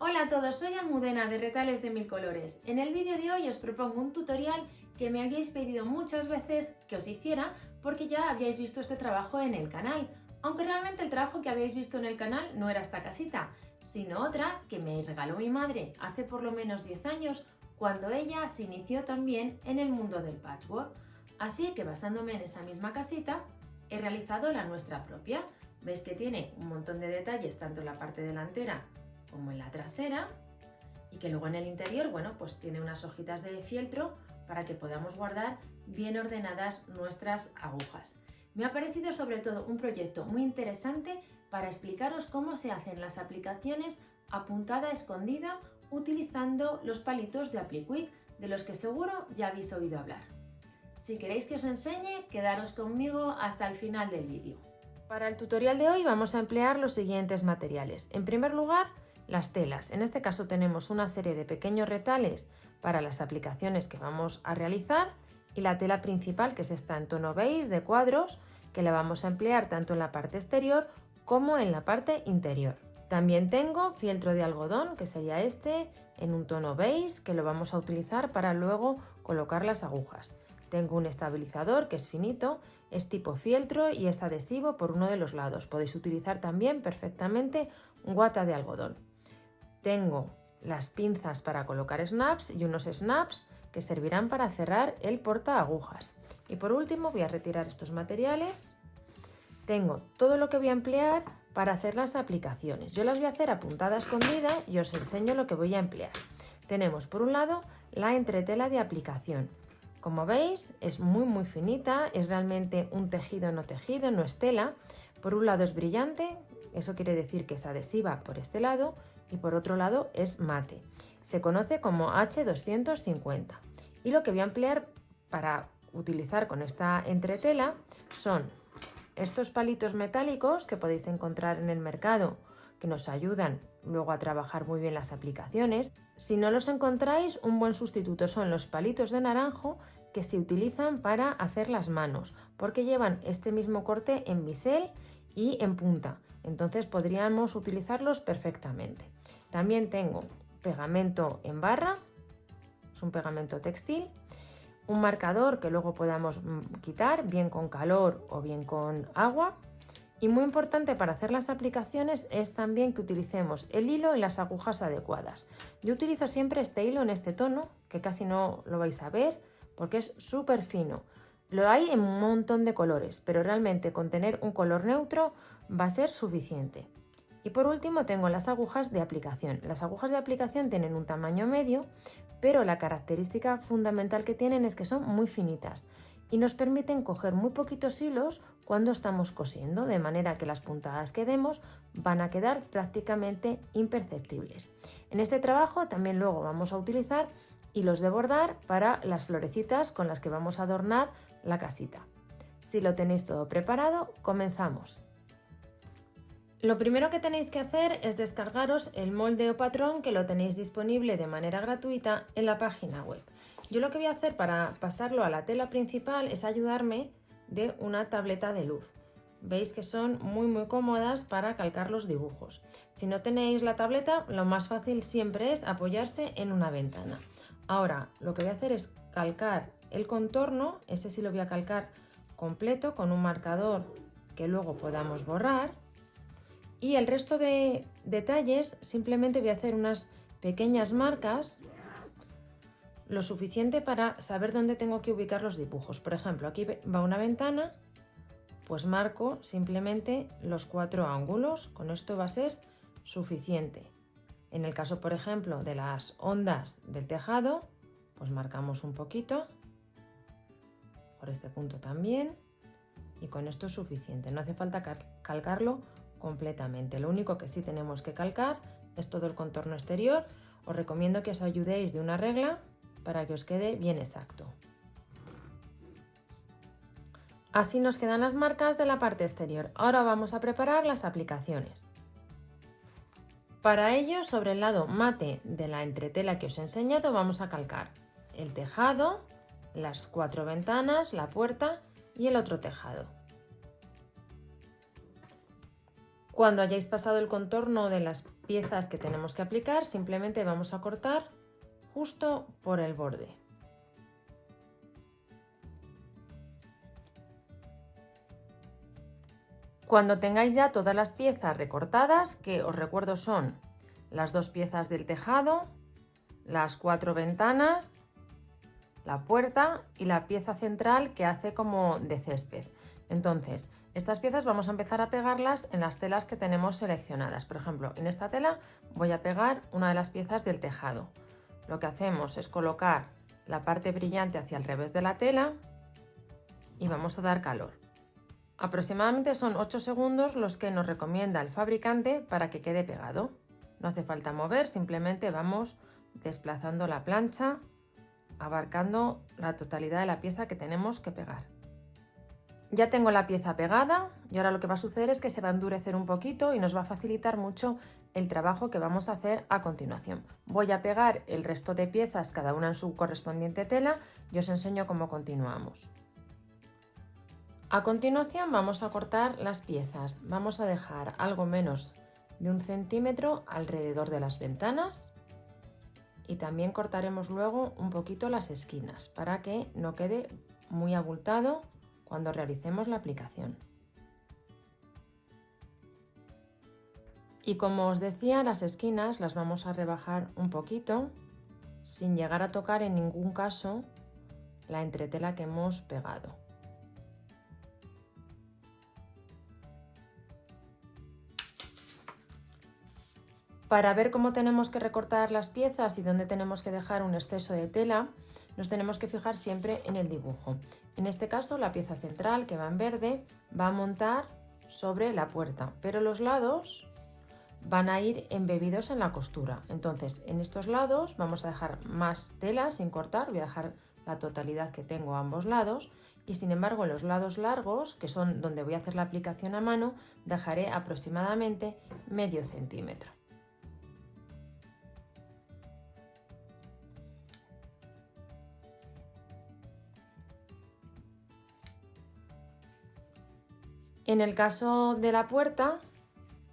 Hola a todos, soy Almudena de Retales de Mil Colores. En el vídeo de hoy os propongo un tutorial que me habíais pedido muchas veces que os hiciera porque ya habíais visto este trabajo en el canal, aunque realmente el trabajo que habéis visto en el canal no era esta casita, sino otra que me regaló mi madre hace por lo menos 10 años cuando ella se inició también en el mundo del patchwork. Así que basándome en esa misma casita he realizado la nuestra propia. Veis que tiene un montón de detalles tanto en la parte delantera como en la trasera y que luego en el interior, bueno, pues tiene unas hojitas de fieltro para que podamos guardar bien ordenadas nuestras agujas. Me ha parecido sobre todo un proyecto muy interesante para explicaros cómo se hacen las aplicaciones a puntada escondida utilizando los palitos de Appliquick, de los que seguro ya habéis oído hablar. Si queréis que os enseñe, quedaros conmigo hasta el final del vídeo. Para el tutorial de hoy vamos a emplear los siguientes materiales. En primer lugar, las telas. En este caso tenemos una serie de pequeños retales para las aplicaciones que vamos a realizar y la tela principal, que es esta en tono beige de cuadros, que la vamos a emplear tanto en la parte exterior como en la parte interior. También tengo fieltro de algodón, que sería este, en un tono beige, que lo vamos a utilizar para luego colocar las agujas. Tengo un estabilizador que es finito, es tipo fieltro y es adhesivo por uno de los lados. Podéis utilizar también perfectamente guata de algodón. Tengo las pinzas para colocar snaps y unos snaps que servirán para cerrar el porta agujas. Y por último voy a retirar estos materiales. Tengo todo lo que voy a emplear para hacer las aplicaciones. Yo las voy a hacer a puntada escondida y os enseño lo que voy a emplear. Tenemos por un lado la entretela de aplicación. Como veis es muy finita, es realmente un tejido, no es tela. Por un lado es brillante, eso quiere decir que es adhesiva por este lado, y por otro lado es mate. Se conoce como H250 y lo que voy a emplear para utilizar con esta entretela son estos palitos metálicos que podéis encontrar en el mercado, que nos ayudan luego a trabajar muy bien las aplicaciones. Si no los encontráis, un buen sustituto son los palitos de naranjo que se utilizan para hacer las manos, porque llevan este mismo corte en bisel y en punta, entonces podríamos utilizarlos perfectamente. También tengo pegamento en barra, es un pegamento textil, un marcador que luego podamos quitar, bien con calor o bien con agua. Y muy importante para hacer las aplicaciones es también que utilicemos el hilo y las agujas adecuadas. Yo utilizo siempre este hilo en este tono, que casi no lo vais a ver porque es súper fino. Lo hay en un montón de colores, pero realmente con tener un color neutro va a ser suficiente. Y por último tengo las agujas de aplicación. Las agujas de aplicación tienen un tamaño medio, pero la característica fundamental que tienen es que son muy finitas y nos permiten coger muy poquitos hilos cuando estamos cosiendo, de manera que las puntadas que demos van a quedar prácticamente imperceptibles. En este trabajo también luego vamos a utilizar hilos de bordar para las florecitas con las que vamos a adornar la casita. Si lo tenéis todo preparado, comenzamos. Lo primero que tenéis que hacer es descargaros el molde o patrón, que lo tenéis disponible de manera gratuita en la página web. Yo lo que voy a hacer para pasarlo a la tela principal es ayudarme de una tableta de luz. Veis que son muy cómodas para calcar los dibujos. Si no tenéis la tableta, lo más fácil siempre es apoyarse en una ventana. Ahora lo que voy a hacer es calcar el contorno, ese sí lo voy a calcar completo con un marcador que luego podamos borrar. Y el resto de detalles simplemente voy a hacer unas pequeñas marcas, lo suficiente para saber dónde tengo que ubicar los dibujos. Por ejemplo, aquí va una ventana, pues marco simplemente los 4 ángulos, con esto va a ser suficiente. En el caso, por ejemplo, de las ondas del tejado, pues marcamos un poquito, por este punto también, y con esto es suficiente, no hace falta calcarlo completamente. Lo único que sí tenemos que calcar es todo el contorno exterior. Os recomiendo que os ayudéis de una regla para que os quede bien exacto. Así nos quedan las marcas de la parte exterior. Ahora vamos a preparar las aplicaciones. Para ello, sobre el lado mate de la entretela que os he enseñado, vamos a calcar el tejado, las 4 ventanas, la puerta y el otro tejado. Cuando hayáis pasado el contorno de las piezas que tenemos que aplicar, simplemente vamos a cortar justo por el borde. Cuando tengáis ya todas las piezas recortadas, que os recuerdo son las 2 piezas del tejado, las 4 ventanas, la puerta y la pieza central que hace como de césped. Entonces, estas piezas vamos a empezar a pegarlas en las telas que tenemos seleccionadas. Por ejemplo, en esta tela voy a pegar una de las piezas del tejado. Lo que hacemos es colocar la parte brillante hacia el revés de la tela y vamos a dar calor. Aproximadamente son 8 segundos los que nos recomienda el fabricante para que quede pegado. No hace falta mover, simplemente vamos desplazando la plancha, abarcando la totalidad de la pieza que tenemos que pegar. Ya tengo la pieza pegada y ahora lo que va a suceder es que se va a endurecer un poquito y nos va a facilitar mucho el trabajo que vamos a hacer a continuación. Voy a pegar el resto de piezas, cada una en su correspondiente tela, y os enseño cómo continuamos. A continuación vamos a cortar las piezas. Vamos a dejar algo menos de 1 centímetro alrededor de las ventanas y también cortaremos luego un poquito las esquinas para que no quede muy abultado cuando realicemos la aplicación. Y como os decía, las esquinas las vamos a rebajar un poquito sin llegar a tocar en ningún caso la entretela que hemos pegado. Para ver cómo tenemos que recortar las piezas y dónde tenemos que dejar un exceso de tela, nos tenemos que fijar siempre en el dibujo. En este caso, la pieza central, que va en verde, va a montar sobre la puerta, pero los lados van a ir embebidos en la costura. Entonces, en estos lados vamos a dejar más tela sin cortar, voy a dejar la totalidad que tengo a ambos lados, y sin embargo en los lados largos, que son donde voy a hacer la aplicación a mano, dejaré aproximadamente medio centímetro. En el caso de la puerta,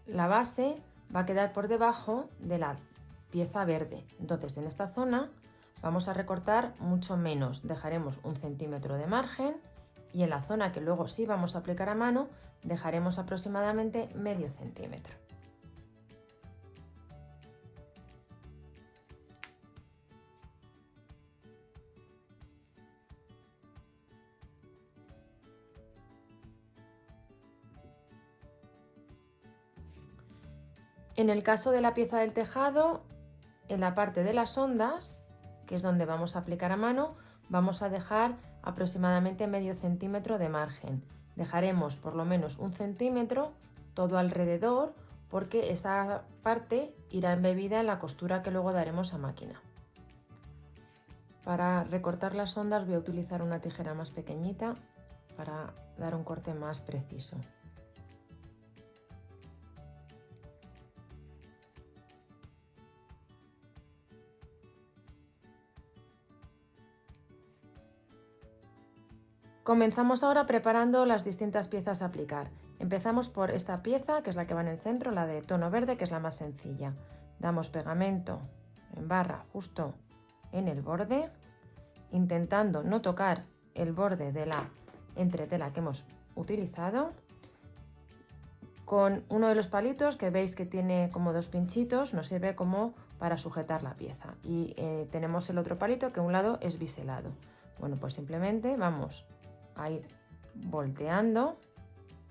la base va a quedar por debajo de la pieza verde. Entonces, en esta zona vamos a recortar mucho menos. Dejaremos 1 centímetro de margen y en la zona que luego sí vamos a aplicar a mano, dejaremos aproximadamente medio centímetro. En el caso de la pieza del tejado, en la parte de las ondas, que es donde vamos a aplicar a mano, vamos a dejar aproximadamente medio centímetro de margen. Dejaremos por lo menos 1 centímetro todo alrededor porque esa parte irá embebida en la costura que luego daremos a máquina. Para recortar las ondas voy a utilizar una tijera más pequeñita para dar un corte más preciso. Comenzamos ahora preparando las distintas piezas a aplicar. Empezamos por esta pieza, que es la que va en el centro, la de tono verde, que es la más sencilla. Damos pegamento en barra justo en el borde, intentando no tocar el borde de la entretela que hemos utilizado. Con uno de los palitos que veis que tiene como 2 pinchitos, nos sirve como para sujetar la pieza. Y tenemos el otro palito que a un lado es biselado. Bueno, pues simplemente vamos a ir volteando,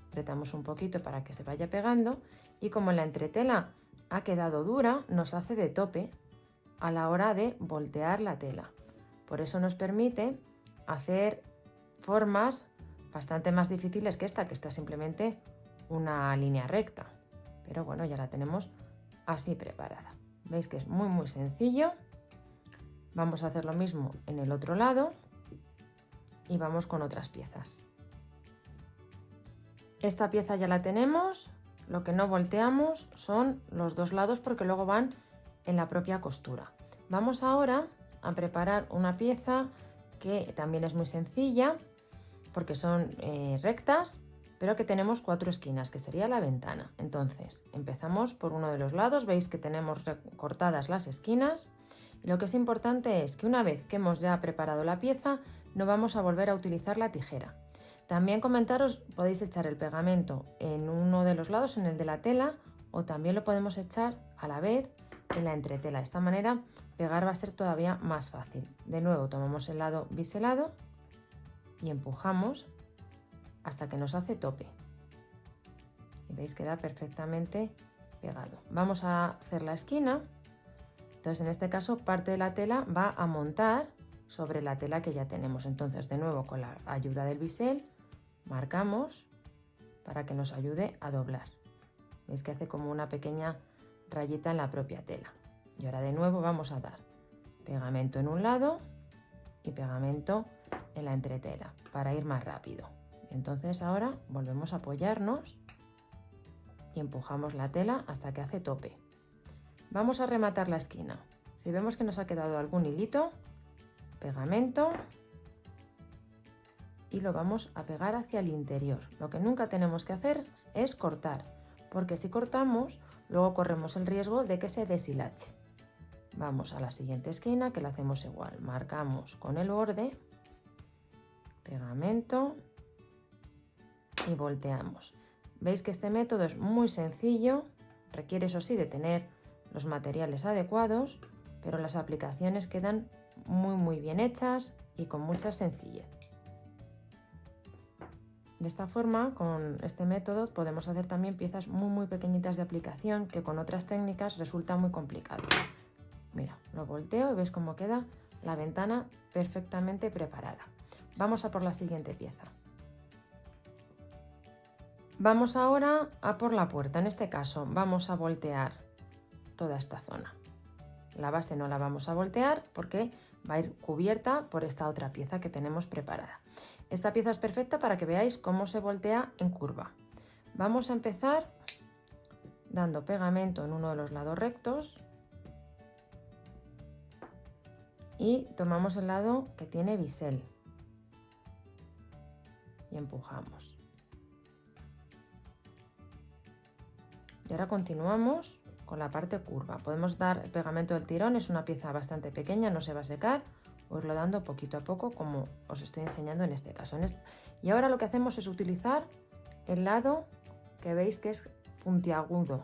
apretamos un poquito para que se vaya pegando y como la entretela ha quedado dura, nos hace de tope a la hora de voltear la tela. Por eso nos permite hacer formas bastante más difíciles que esta es simplemente una línea recta. Pero bueno, ya la tenemos así preparada. Veis que es muy sencillo. Vamos a hacer lo mismo en el otro lado. Y vamos con otras piezas. Esta pieza ya la tenemos, lo que no volteamos son los 2 lados porque luego van en la propia costura. Vamos ahora a preparar una pieza que también es muy sencilla porque son rectas, pero que tenemos 4 esquinas, que sería la ventana. Entonces, empezamos por uno de los lados, veis que tenemos cortadas las esquinas, y lo que es importante es que una vez que hemos ya preparado la pieza, no vamos a volver a utilizar la tijera. También comentaros, podéis echar el pegamento en uno de los lados, en el de la tela, o también lo podemos echar a la vez en la entretela. De esta manera, pegar va a ser todavía más fácil. De nuevo, tomamos el lado biselado y empujamos hasta que nos hace tope. Y veis, queda perfectamente pegado. Vamos a hacer la esquina. Entonces, en este caso, parte de la tela va a montar sobre la tela que ya tenemos. Entonces, de nuevo, con la ayuda del bisel, marcamos para que nos ayude a doblar. Veis que hace como una pequeña rayita en la propia tela. Y ahora de nuevo vamos a dar pegamento en un lado y pegamento en la entretela para ir más rápido. Entonces ahora volvemos a apoyarnos y empujamos la tela hasta que hace tope. Vamos a rematar la esquina. Si vemos que nos ha quedado algún hilito, pegamento y lo vamos a pegar hacia el interior. Lo que nunca tenemos que hacer es cortar, porque si cortamos, luego corremos el riesgo de que se deshilache. Vamos a la siguiente esquina, que la hacemos igual. Marcamos con el borde, pegamento y volteamos. Veis que este método es muy sencillo, requiere eso sí de tener los materiales adecuados, pero las aplicaciones quedan muy bien hechas y con mucha sencillez. De esta forma, con este método podemos hacer también piezas muy pequeñitas de aplicación que con otras técnicas resulta muy complicado. Mira, lo volteo y veis cómo queda la ventana perfectamente preparada. Vamos a por la siguiente pieza. Vamos ahora a por la puerta. En este caso vamos a voltear toda esta zona. La base no la vamos a voltear porque va a ir cubierta por esta otra pieza que tenemos preparada. Esta pieza es perfecta para que veáis cómo se voltea en curva. Vamos a empezar dando pegamento en uno de los lados rectos y tomamos el lado que tiene bisel y empujamos. Y ahora continuamos con la parte curva. Podemos dar el pegamento del tirón, es una pieza bastante pequeña, no se va a secar, o irlo dando poquito a poco como os estoy enseñando en este caso. Y ahora lo que hacemos es utilizar el lado que veis que es puntiagudo,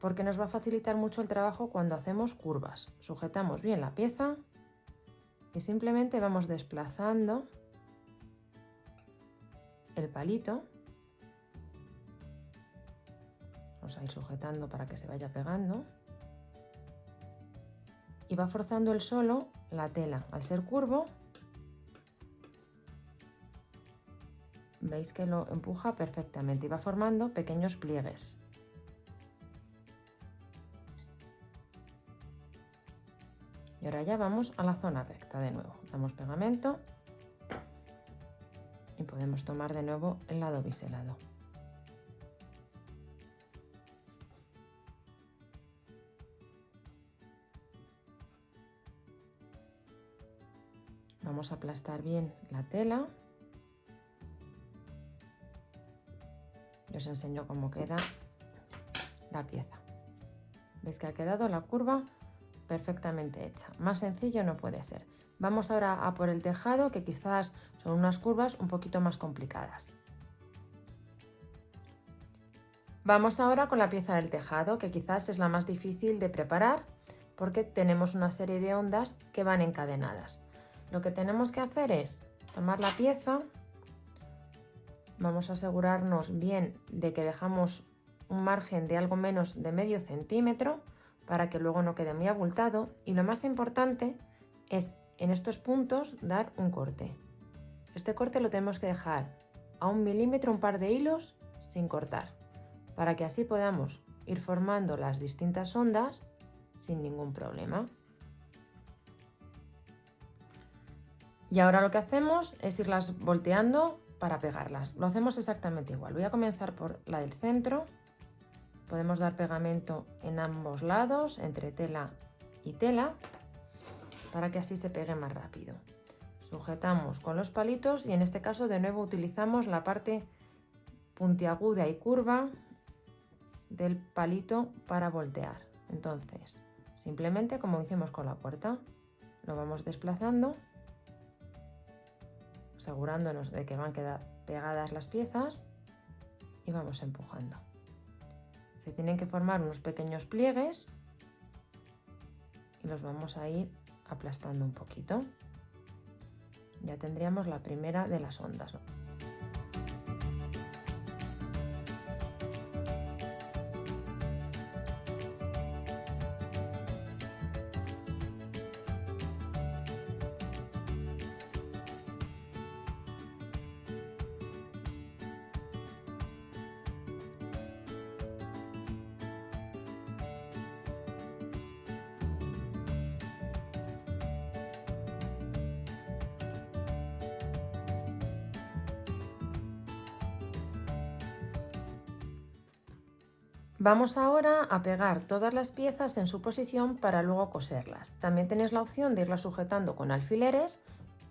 porque nos va a facilitar mucho el trabajo cuando hacemos curvas. Sujetamos bien la pieza y simplemente vamos desplazando el palito. Vamos a ir sujetando para que se vaya pegando y va forzando él solo la tela. Al ser curvo, veis que lo empuja perfectamente y va formando pequeños pliegues. Y ahora ya vamos a la zona recta de nuevo. Damos pegamento y podemos tomar de nuevo el lado biselado. Vamos a aplastar bien la tela. Y os enseño cómo queda la pieza. ¿Veis que ha quedado la curva perfectamente hecha? Más sencillo no puede ser. Vamos ahora a por el tejado, que quizás son unas curvas un poquito más complicadas. Vamos ahora con la pieza del tejado, que quizás es la más difícil de preparar porque tenemos una serie de ondas que van encadenadas. Lo que tenemos que hacer es tomar la pieza, vamos a asegurarnos bien de que dejamos un margen de algo menos de medio centímetro para que luego no quede muy abultado, y lo más importante es en estos puntos dar un corte. Este corte lo tenemos que dejar a 1 milímetro, un par de hilos sin cortar, para que así podamos ir formando las distintas ondas sin ningún problema. Y ahora lo que hacemos es irlas volteando para pegarlas. Lo hacemos exactamente igual. Voy a comenzar por la del centro. Podemos dar pegamento en ambos lados, entre tela y tela, para que así se pegue más rápido. sujetamos con los palitos y en este caso de nuevo utilizamos la parte puntiaguda y curva del palito para voltear. Entonces, simplemente como hicimos con la puerta, lo vamos desplazando, asegurándonos de que van a quedar pegadas las piezas y vamos empujando. Se tienen que formar unos pequeños pliegues y los vamos a ir aplastando un poquito. Ya tendríamos la primera de las ondas, ¿no? Vamos ahora a pegar todas las piezas en su posición para luego coserlas. También tenéis la opción de irlas sujetando con alfileres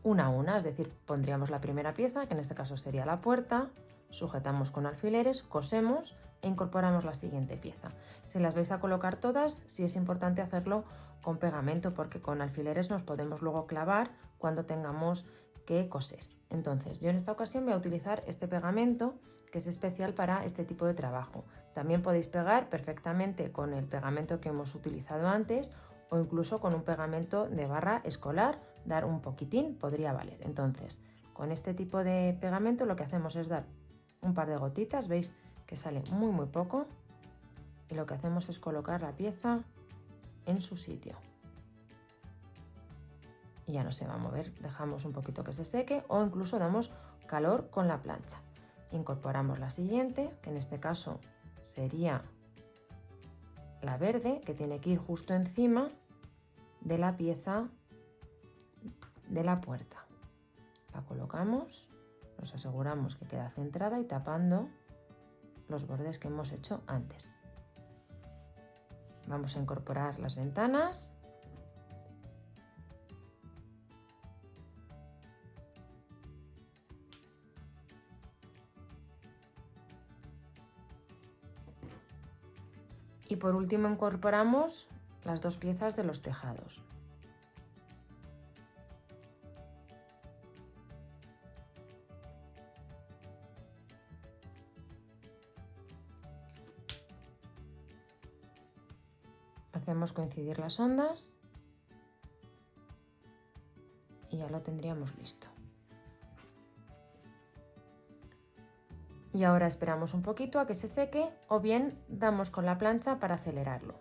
una a una, es decir, pondríamos la primera pieza, que en este caso sería la puerta, sujetamos con alfileres, cosemos e incorporamos la siguiente pieza. Si las vais a colocar todas, sí es importante hacerlo con pegamento porque con alfileres nos podemos luego clavar cuando tengamos que coser. Entonces, yo en esta ocasión voy a utilizar este pegamento que es especial para este tipo de trabajo. También podéis pegar perfectamente con el pegamento que hemos utilizado antes o incluso con un pegamento de barra escolar, dar un poquitín podría valer. Entonces, con este tipo de pegamento lo que hacemos es dar un par de gotitas, veis que sale muy poco y lo que hacemos es colocar la pieza en su sitio. Y ya no se va a mover, dejamos un poquito que se seque o incluso damos calor con la plancha. Incorporamos la siguiente, que en este caso sería la verde, que tiene que ir justo encima de la pieza de la puerta. La colocamos, nos aseguramos que queda centrada y tapando los bordes que hemos hecho antes. Vamos a incorporar las ventanas. Y por último incorporamos las dos piezas de los tejados. Hacemos coincidir las ondas y ya lo tendríamos listo. Y ahora esperamos un poquito a que se seque o bien damos con la plancha para acelerarlo.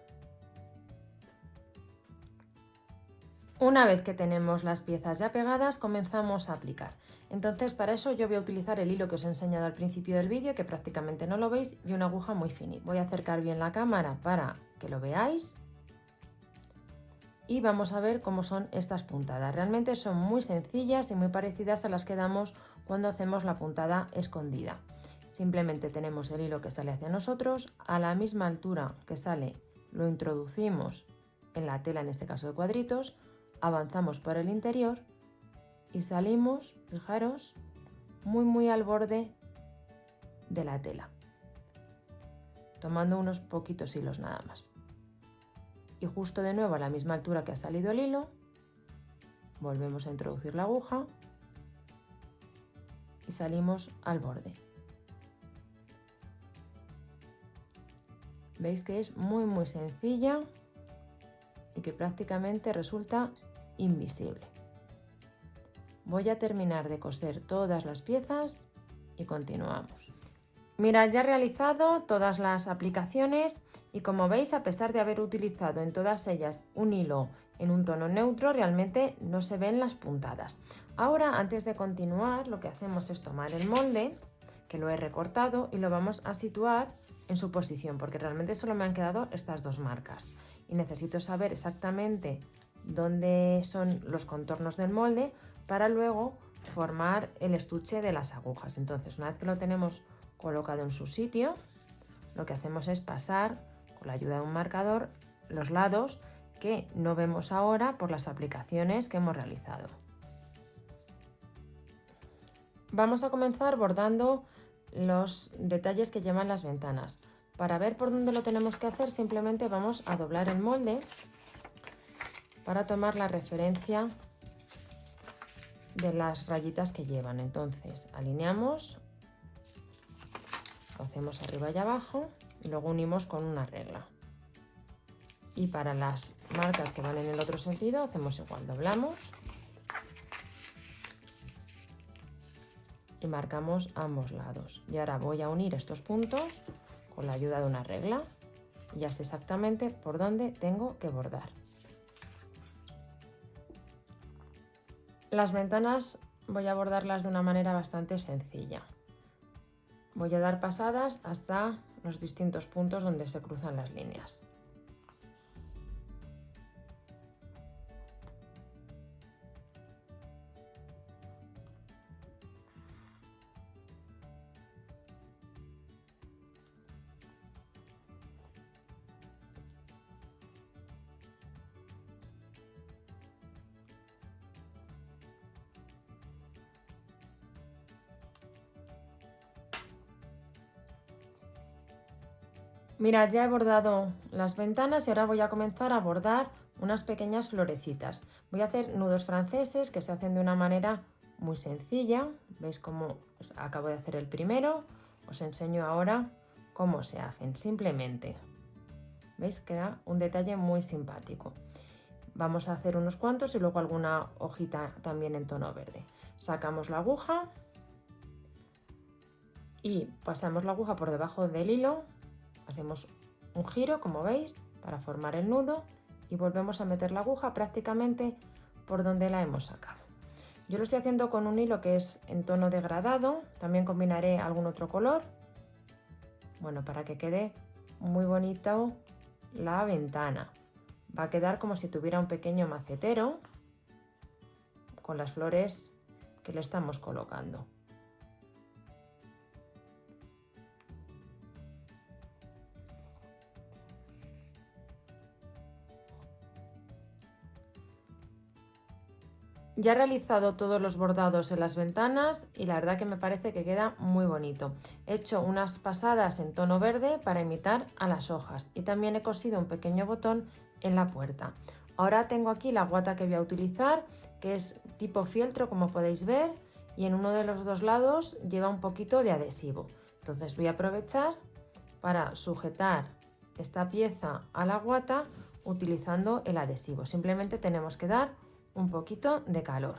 Una vez que tenemos las piezas ya pegadas, comenzamos a aplicar. Entonces para eso yo voy a utilizar el hilo que os he enseñado al principio del vídeo, que prácticamente no lo veis, y una aguja muy finita. Voy a acercar bien la cámara para que lo veáis. Y vamos a ver cómo son estas puntadas. Realmente son muy sencillas y muy parecidas a las que damos cuando hacemos la puntada escondida. Simplemente tenemos el hilo que sale hacia nosotros, a la misma altura que sale lo introducimos en la tela, en este caso de cuadritos, avanzamos por el interior y salimos, fijaros, muy al borde de la tela, tomando unos poquitos hilos nada más. Y justo de nuevo a la misma altura que ha salido el hilo, volvemos a introducir la aguja y salimos al borde. Veis que es muy sencilla y que prácticamente resulta invisible. Voy a terminar de coser todas las piezas y continuamos. Mirad, ya he realizado todas las aplicaciones y como veis, a pesar de haber utilizado en todas ellas un hilo en un tono neutro, realmente no se ven las puntadas. Ahora, antes de continuar, lo que hacemos es tomar el molde, que lo he recortado, y lo vamos a situar en su posición, porque realmente solo me han quedado estas dos marcas y necesito saber exactamente dónde son los contornos del molde para luego formar el estuche de las agujas. Entonces, una vez que lo tenemos colocado en su sitio, lo que hacemos es pasar con la ayuda de un marcador los lados que no vemos ahora por las aplicaciones que hemos realizado. Vamos a comenzar bordando los detalles que llevan las ventanas. Para ver por dónde lo tenemos que hacer, simplemente vamos a doblar el molde para tomar la referencia de las rayitas que llevan. Entonces alineamos, lo hacemos arriba y abajo y luego unimos con una regla. Y para las marcas que van en el otro sentido hacemos igual, doblamos y marcamos ambos lados. Y ahora voy a unir estos puntos con la ayuda de una regla y ya sé exactamente por dónde tengo que bordar. Las ventanas voy a bordarlas de una manera bastante sencilla. Voy a dar pasadas hasta los distintos puntos donde se cruzan las líneas. Mirad, ya he bordado las ventanas y ahora voy a comenzar a bordar unas pequeñas florecitas. Voy a hacer nudos franceses que se hacen de una manera muy sencilla. ¿Veis cómo acabo de hacer el primero? Os enseño ahora cómo se hacen. Simplemente, ¿veis? Queda un detalle muy simpático. Vamos a hacer unos cuantos y luego alguna hojita también en tono verde. Sacamos la aguja y pasamos la aguja por debajo del hilo. Hacemos un giro, como veis, para formar el nudo y volvemos a meter la aguja prácticamente por donde la hemos sacado. Yo lo estoy haciendo con un hilo que es en tono degradado, también combinaré algún otro color, bueno, para que quede muy bonito la ventana. Va a quedar como si tuviera un pequeño macetero con las flores que le estamos colocando. Ya he realizado todos los bordados en las ventanas y la verdad que me parece que queda muy bonito. He hecho unas pasadas en tono verde para imitar a las hojas y también he cosido un pequeño botón en la puerta. Ahora tengo aquí la guata que voy a utilizar, que es tipo fieltro, como podéis ver, y en uno de los dos lados lleva un poquito de adhesivo. Entonces voy a aprovechar para sujetar esta pieza a la guata utilizando el adhesivo. Simplemente tenemos que dar un poquito de calor.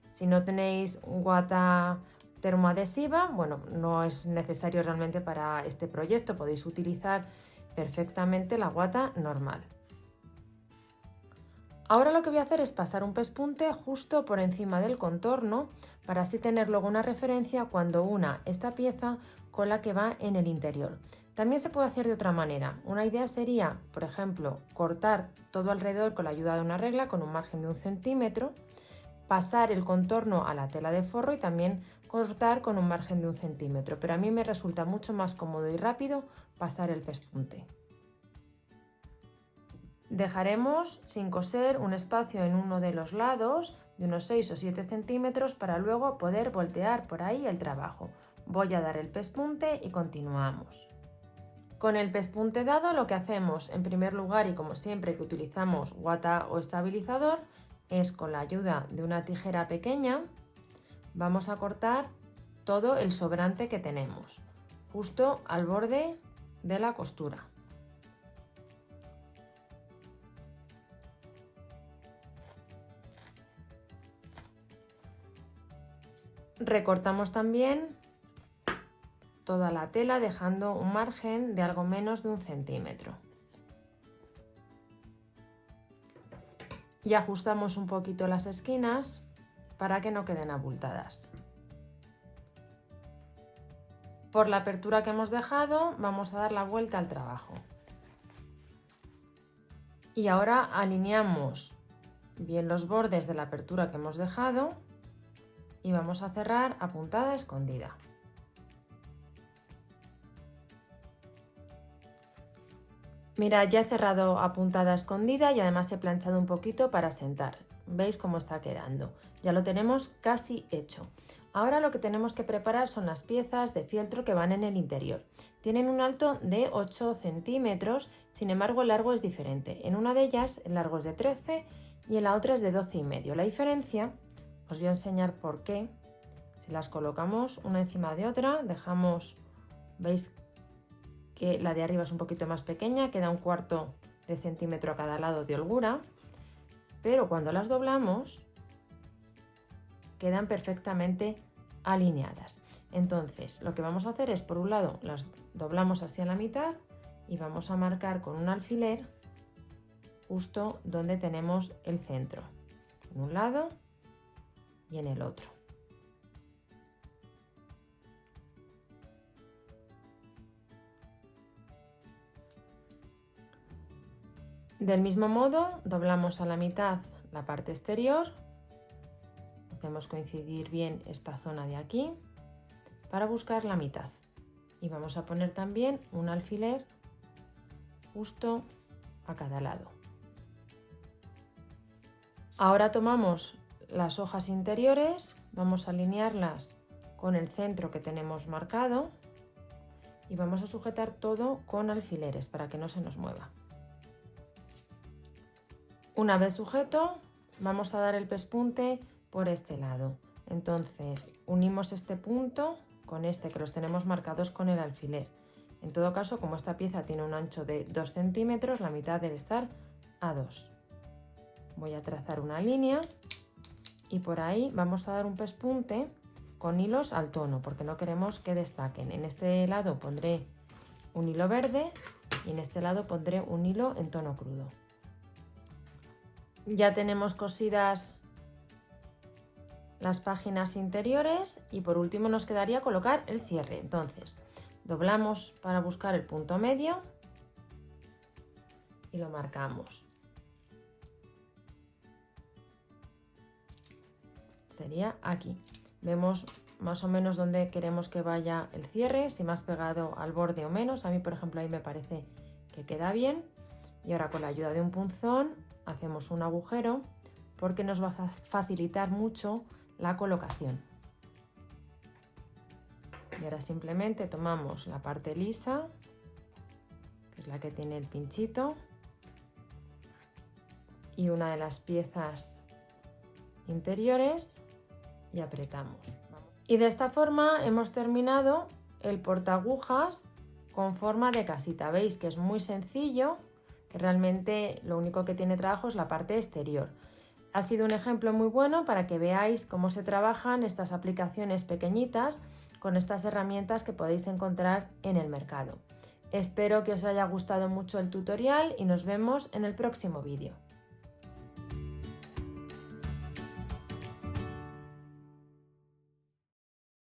Si no tenéis guata termoadhesiva, bueno, no es necesario realmente para este proyecto, podéis utilizar perfectamente la guata normal. Ahora lo que voy a hacer es pasar un pespunte justo por encima del contorno para así tener luego una referencia cuando una esta pieza con la que va en el interior. También se puede hacer de otra manera. Una idea sería, por ejemplo, cortar todo alrededor con la ayuda de una regla con un margen de 1 centímetro, pasar el contorno a la tela de forro y también cortar con un margen de 1 centímetro. Pero a mí me resulta mucho más cómodo y rápido pasar el pespunte. Dejaremos sin coser un espacio en uno de los lados de unos 6 o 7 centímetros para luego poder voltear por ahí el trabajo. Voy a dar el pespunte y continuamos. Con el pespunte dado lo que hacemos en primer lugar, y como siempre que utilizamos guata o estabilizador, es con la ayuda de una tijera pequeña vamos a cortar todo el sobrante que tenemos justo al borde de la costura. Recortamos también toda la tela dejando un margen de algo menos de 1 centímetro. Y ajustamos un poquito las esquinas para que no queden abultadas. Por la apertura que hemos dejado vamos a dar la vuelta al trabajo. Y ahora alineamos bien los bordes de la apertura que hemos dejado y vamos a cerrar a puntada escondida. Mira, ya he cerrado a puntada escondida y además he planchado un poquito para asentar. veis cómo está quedando. Ya lo tenemos casi hecho. Ahora lo que tenemos que preparar son las piezas de fieltro que van en el interior. Tienen un alto de 8 centímetros, sin embargo el largo es diferente. En una de ellas el largo es de 13 y en la otra es de 12,5. La diferencia, os voy a enseñar por qué. Si las colocamos una encima de otra, dejamos, veis que la de arriba es un poquito más pequeña, queda 1/4 de centímetro a cada lado de holgura, pero cuando las doblamos quedan perfectamente alineadas. Entonces lo que vamos a hacer es, por un lado, las doblamos así a la mitad y vamos a marcar con un alfiler justo donde tenemos el centro, en un lado y en el otro. Del mismo modo, doblamos a la mitad la parte exterior, hacemos coincidir bien esta zona de aquí para buscar la mitad y vamos a poner también un alfiler justo a cada lado. Ahora tomamos las hojas interiores, vamos a alinearlas con el centro que tenemos marcado y vamos a sujetar todo con alfileres para que no se nos mueva. Una vez sujeto, vamos a dar el pespunte por este lado. Entonces unimos este punto con este que los tenemos marcados con el alfiler. En todo caso, como esta pieza tiene un ancho de 2 centímetros, la mitad debe estar a 2. Voy a trazar una línea y por ahí vamos a dar un pespunte con hilos al tono, porque no queremos que destaquen. En este lado pondré un hilo verde y en este lado pondré un hilo en tono crudo. Ya tenemos cosidas las páginas interiores y por último nos quedaría colocar el cierre. Entonces doblamos para buscar el punto medio y lo marcamos. Sería aquí. Vemos más o menos dónde queremos que vaya el cierre, si más pegado al borde o menos. A mí, por ejemplo, ahí me parece que queda bien. Y ahora con la ayuda de un punzón hacemos un agujero porque nos va a facilitar mucho la colocación. Y ahora simplemente tomamos la parte lisa, que es la que tiene el pinchito, y una de las piezas interiores y apretamos. Y de esta forma hemos terminado el portaagujas con forma de casita. Veis que es muy sencillo, que realmente lo único que tiene trabajo es la parte exterior. Ha sido un ejemplo muy bueno para que veáis cómo se trabajan estas aplicaciones pequeñitas con estas herramientas que podéis encontrar en el mercado. Espero que os haya gustado mucho el tutorial y nos vemos en el próximo vídeo.